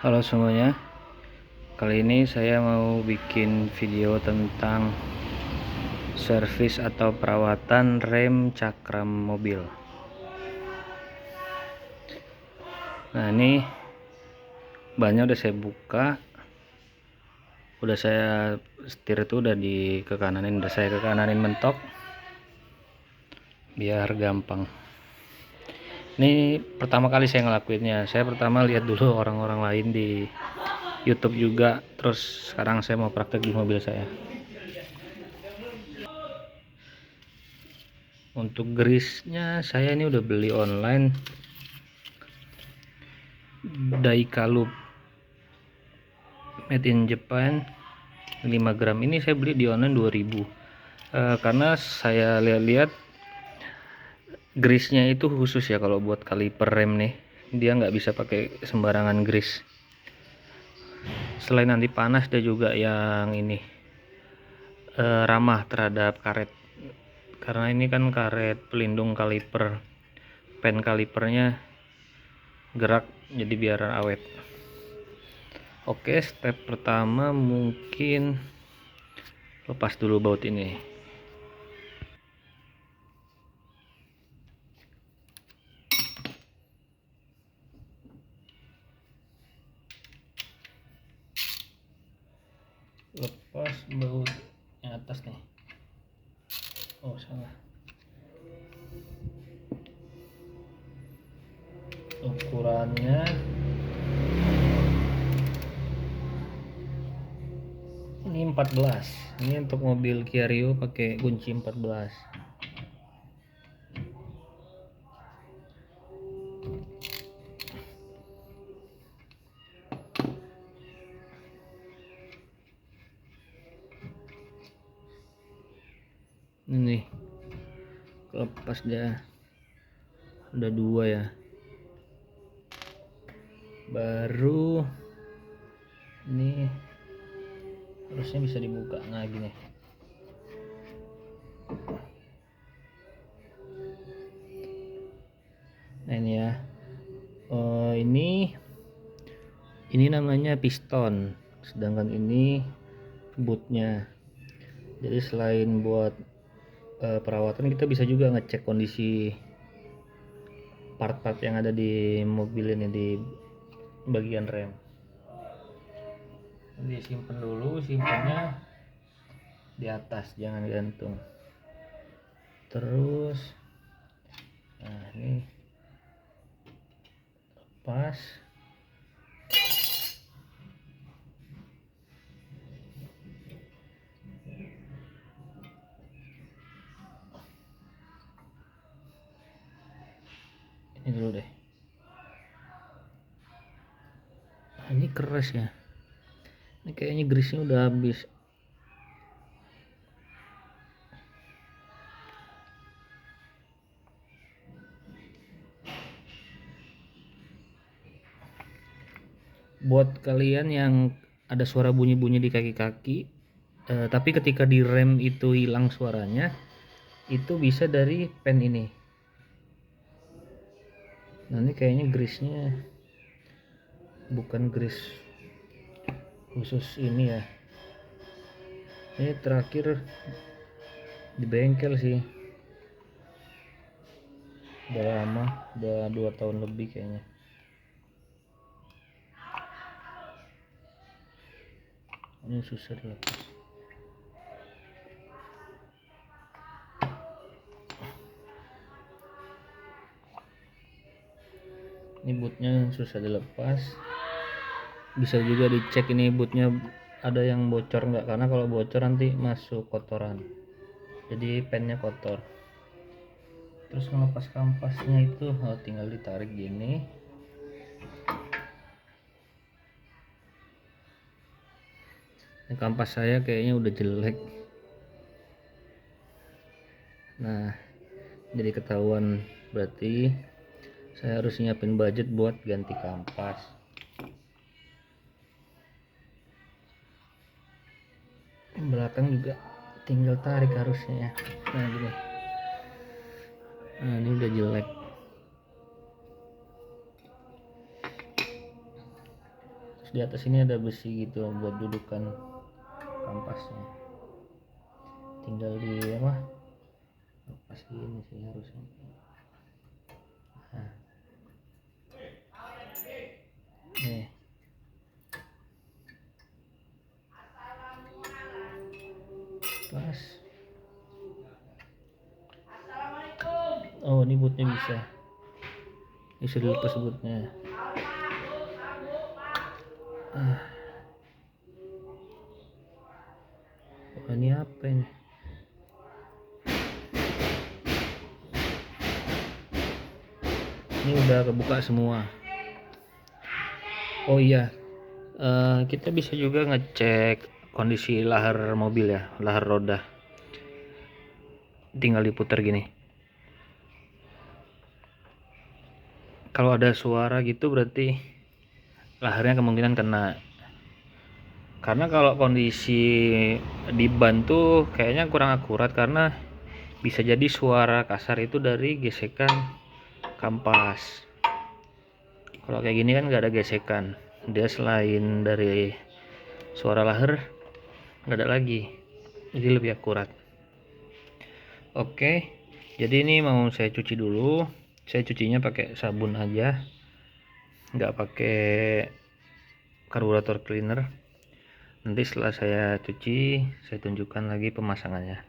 Halo semuanya, kali ini saya mau bikin video tentang servis atau perawatan rem cakram mobil. Nah, ini bannya udah saya buka, udah saya setir itu udah ke kananin, udah saya ke kananin mentok biar gampang. Ini pertama kali saya ngelakuinnya. Saya pertama lihat dulu orang-orang lain di YouTube juga, terus sekarang saya mau praktek di mobil saya. Untuk grease-nya saya ini udah beli online, Daikalu made in Japan 5 gram. Ini saya beli di online 2000. Karena saya lihat-lihat grease-nya itu khusus ya kalau buat kaliper rem nih. Dia nggak bisa pakai sembarangan grease. Selain anti panas, dia juga yang ini ramah terhadap karet. Karena ini kan karet pelindung kaliper, pen kalipernya gerak, jadi biar awet. Oke, step pertama mungkin lepas dulu baut ini. Lepas baut yang atas nih. Oh, salah. Ukurannya ini 14. Ini untuk mobil Kia Rio pakai kunci 14. Ini lepas dia udah 2 ya. Baru ini harusnya bisa dibuka. Nah, gini. Nah, ini ya. Ini namanya piston, sedangkan ini bootnya. Jadi selain buat perawatan, kita bisa juga ngecek kondisi part-part yang ada di mobil ini di bagian rem. Jadi simpen dulu, simpennya di atas, jangan gantung. Terus nah, ini lepas. Ini dulu deh. Nah, ini keras ya. Ini kayaknya grease-nya udah habis. Buat kalian yang ada suara bunyi-bunyi di kaki-kaki, tapi ketika di rem itu hilang suaranya, itu bisa dari pen ini. Nah, ini kayaknya grease-nya bukan grease khusus ini ya. Ini terakhir di bengkel sih. Udah lama, udah 2 tahun lebih kayaknya. Ini susah dilepas. Ini bootnya susah dilepas. Bisa juga dicek ini bootnya ada yang bocor nggak, karena kalau bocor nanti masuk kotoran, jadi pennya kotor. Terus ngelepas kampasnya itu tinggal ditarik gini. Ini kampas saya kayaknya udah jelek. Nah, jadi ketahuan, berarti saya harus nyiapin budget buat ganti kampas. Belakang juga tinggal tarik harusnya ya. Nah, gini. Nah, ini udah jelek. di atas ini ada besi gitu buat dudukan kampasnya, tinggal di apa, lepas ini sih harusnya. Nah, nih pas. Oh, ini bootnya bisa dilepas bootnya. Oh, ini apa ini? Ini udah kebuka semua. Oh iya, kita bisa juga ngecek kondisi lahar mobil ya, lahar roda. Tinggal diputar gini. Kalau ada suara gitu berarti laharnya kemungkinan kena. Karena kalau kondisi di ban tuh kayaknya kurang akurat, karena bisa jadi suara kasar itu dari gesekan kampas. Kalau kayak gini kan nggak ada gesekan, dia selain dari suara lahar nggak ada lagi, jadi lebih akurat. Oke, jadi ini mau saya cuci dulu. Saya cucinya pakai sabun aja, nggak pakai karburator cleaner. Nanti setelah saya cuci, saya tunjukkan lagi pemasangannya.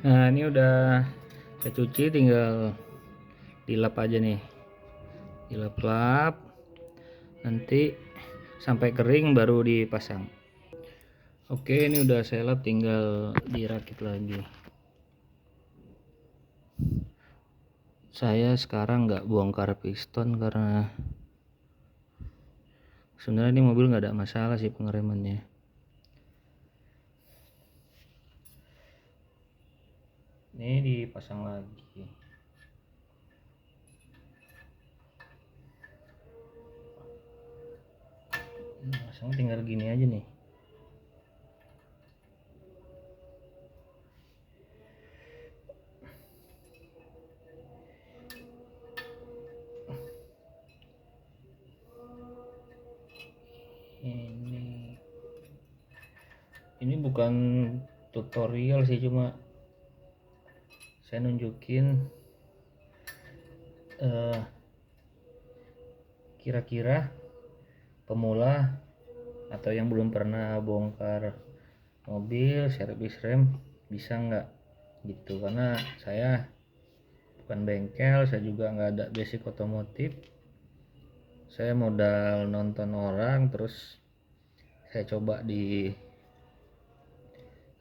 Nah, ini udah saya cuci, tinggal dilap aja nih, dilap-lap, nanti sampai kering baru dipasang. Oke, ini udah saya lap, tinggal dirakit lagi. Saya sekarang nggak bongkar piston karena sebenarnya ini mobil nggak ada masalah sih pengeremannya. Ini dipasang lagi. Pasangnya tinggal gini aja nih. Ini bukan tutorial sih, cuma saya nunjukin kira-kira pemula atau yang belum pernah bongkar mobil servis rem bisa nggak gitu, karena saya bukan bengkel, saya juga nggak ada basic otomotif. Saya modal nonton orang, terus saya coba di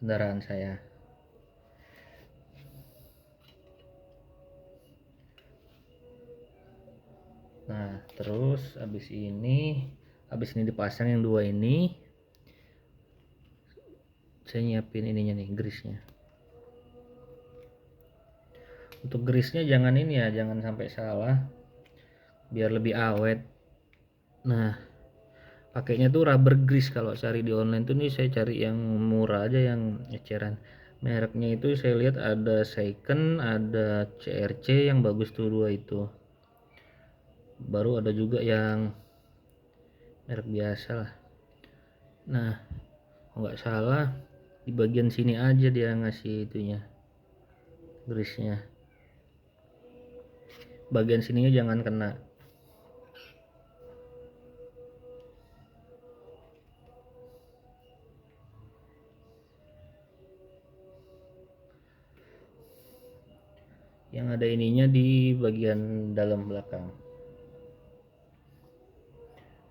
kendaraan saya. Nah, terus habis ini dipasang yang dua ini, saya nyiapin ininya nih, grease-nya. Untuk grease-nya jangan ini ya, jangan sampai salah, biar lebih awet. Nah, pakainya tuh rubber grease. Kalau cari di online tuh nih, saya cari yang murah aja, yang eceran. Mereknya itu saya lihat ada Second, ada CRC, yang bagus tuh dua itu. Baru ada juga yang merek biasa lah. Nah, kalau nggak salah di bagian sini aja dia ngasih itunya, grease-nya. Bagian sininya jangan kena. Yang ada ininya di bagian dalam belakang.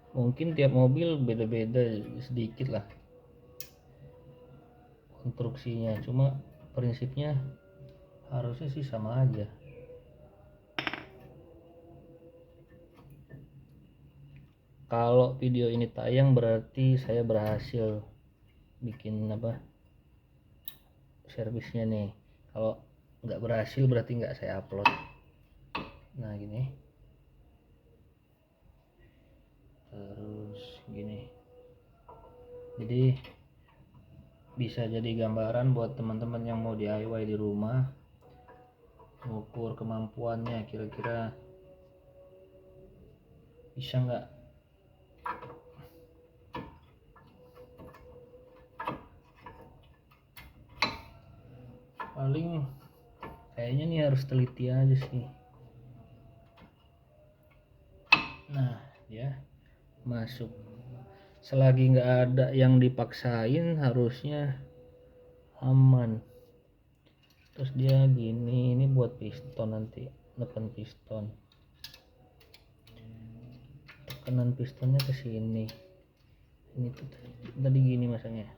Mungkin tiap mobil beda-beda sedikit lah konstruksinya, cuma prinsipnya harusnya sih sama aja. Kalau video ini tayang berarti saya berhasil bikin apa, servisnya nih. Kalau nggak berhasil berarti nggak saya upload. Nah, gini, terus gini, jadi bisa jadi gambaran buat teman-teman yang mau DIY di rumah, mengukur kemampuannya kira-kira bisa nggak harus teliti aja sih. Nah ya masuk, selagi nggak ada yang dipaksain harusnya aman. Terus dia gini, ini buat piston, nanti tekan piston, tekanan pistonnya ke sini. Ini tuh tadi gini masangnya.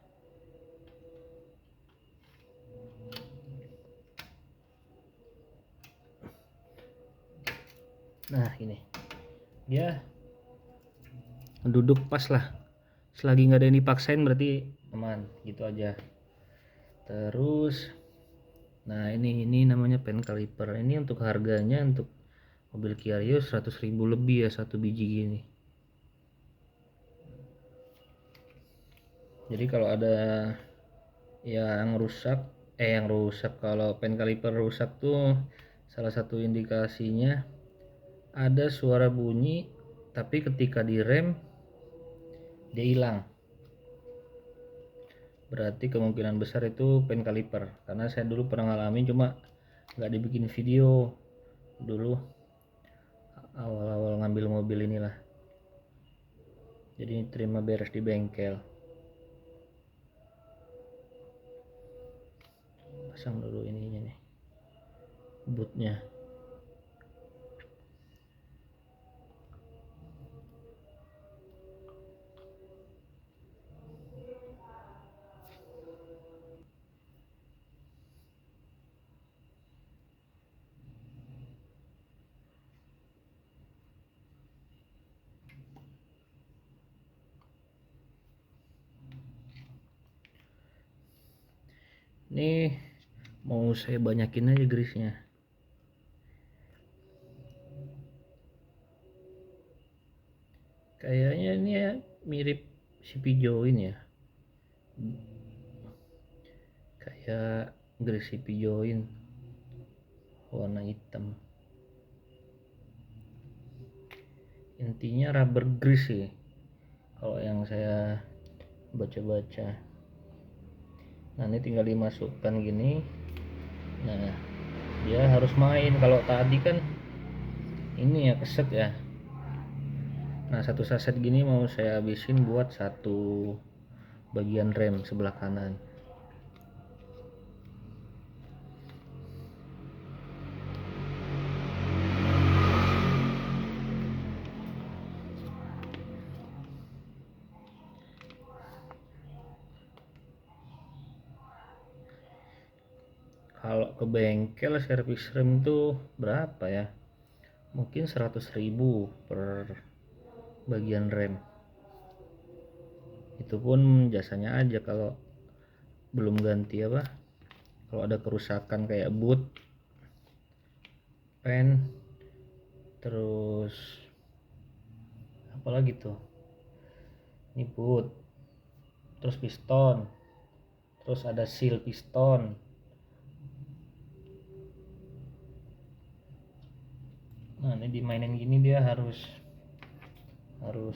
Nah ini dia duduk pas lah, selagi nggak ada yang dipaksain berarti aman gitu aja. Terus nah ini namanya pen kaliper. Ini untuk harganya untuk mobil Kia Rio 100.000 lebih ya satu biji gini. Jadi kalau ada yang rusak kalau pen kaliper rusak tuh salah satu indikasinya ada suara bunyi tapi ketika direm dia hilang. Berarti kemungkinan besar itu pen kaliper, karena saya dulu pernah ngalamin cuma nggak dibikin video dulu awal-awal ngambil mobil inilah. Jadi terima beres di bengkel. Pasang dulu ininya nih, bootnya. Nih mau saya banyakin aja grease-nya. Kayaknya ini ya mirip CP join ya, kayak grease CP join warna hitam. Intinya rubber grease sih kalau yang saya baca-baca. Nah ini tinggal dimasukkan gini. Nah dia harus main, kalau tadi kan ini ya keset ya. Nah satu saset gini mau saya habisin buat satu bagian rem sebelah kanan. Kalau ke bengkel servis rem tuh berapa ya, mungkin 100.000 per bagian rem. Itu pun jasanya aja, kalau belum ganti apa, kalau ada kerusakan kayak boot, pen, terus apalagi tuh, ini boot, terus piston, terus ada seal piston. Nah ini dimainin gini dia harus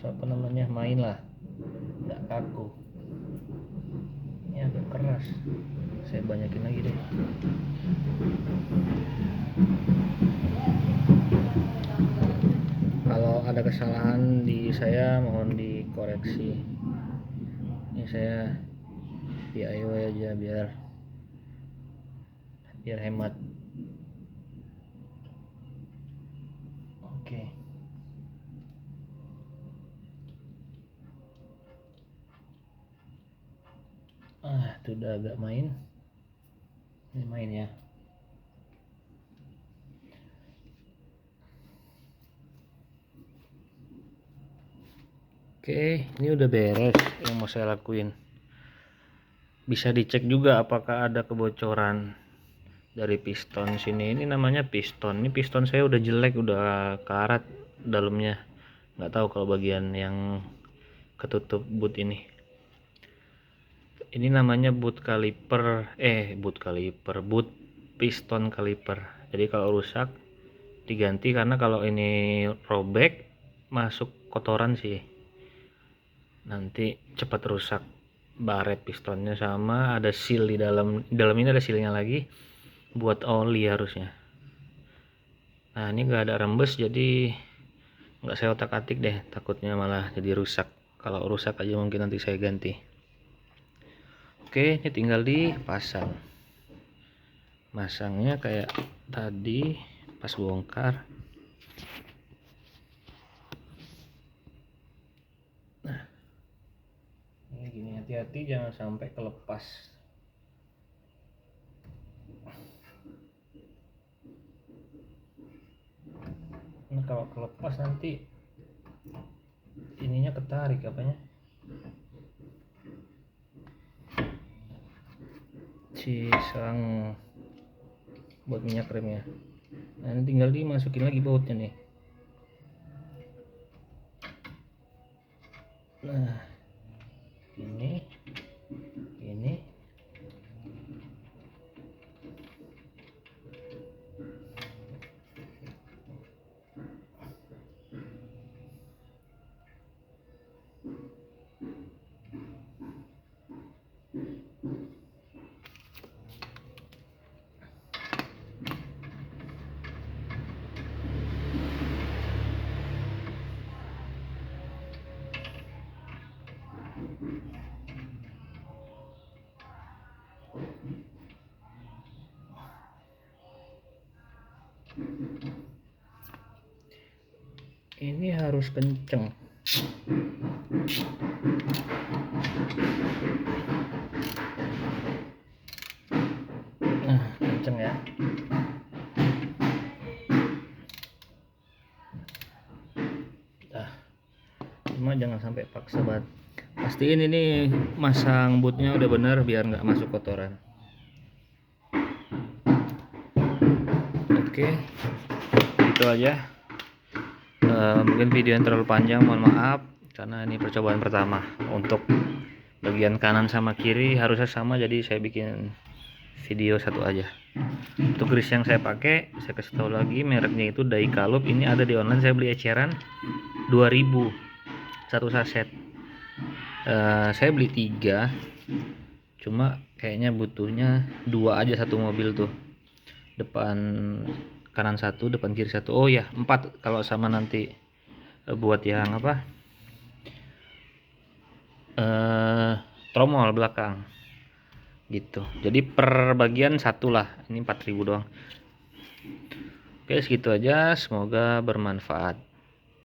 apa namanya, main lah, nggak kaku. Ini agak keras, saya banyakin lagi deh. Kalau ada kesalahan di saya mohon dikoreksi. Ini saya DIY aja biar hemat. Oke. Itu udah agak main. Ini main ya. Oke, ini udah beres yang mau saya lakuin. Bisa dicek juga apakah ada kebocoran dari piston sini. Ini namanya piston. Ini piston saya udah jelek, udah karat dalamnya. Nggak tahu kalau bagian yang ketutup boot ini. Ini namanya boot piston kaliper. Jadi kalau rusak diganti, karena kalau ini robek masuk kotoran sih, nanti cepat rusak baret pistonnya. Sama ada seal di dalam ini, ada sealnya lagi buat oli harusnya. Nah ini gak ada rembes, jadi nggak saya otak-atik deh, takutnya malah jadi rusak. Kalau rusak aja mungkin nanti saya ganti. Oke, ini tinggal dipasang. Masangnya kayak tadi pas bongkar. Nah ini gini, hati-hati jangan sampai kelepas. Nah kalau kelepas nanti ininya ketarik apanya, si selang buat minyak remnya. Nah ini tinggal dimasukin lagi bautnya nih. Nah ini ini harus kenceng. Nah kenceng ya. Nah cuma jangan sampai paksa banget. Pastiin ini masang bootnya udah bener biar nggak masuk kotoran. Oke, itu aja. Mungkin video yang terlalu panjang, mohon maaf karena ini percobaan pertama. Untuk bagian kanan sama kiri harusnya sama, jadi saya bikin video satu aja. Untuk grease yang saya pakai, saya kasih tahu lagi, mereknya itu Daicalup. Ini ada di online, saya beli eceran 2000 satu saset. Saya beli 3, cuma kayaknya butuhnya 2 aja satu mobil tuh. Depan kanan 1, depan kiri 1. Oh ya 4 kalau sama nanti buat yang apa, tromol belakang gitu. Jadi per bagian 1 lah. Ini 4000 doang. Oke segitu aja, semoga bermanfaat.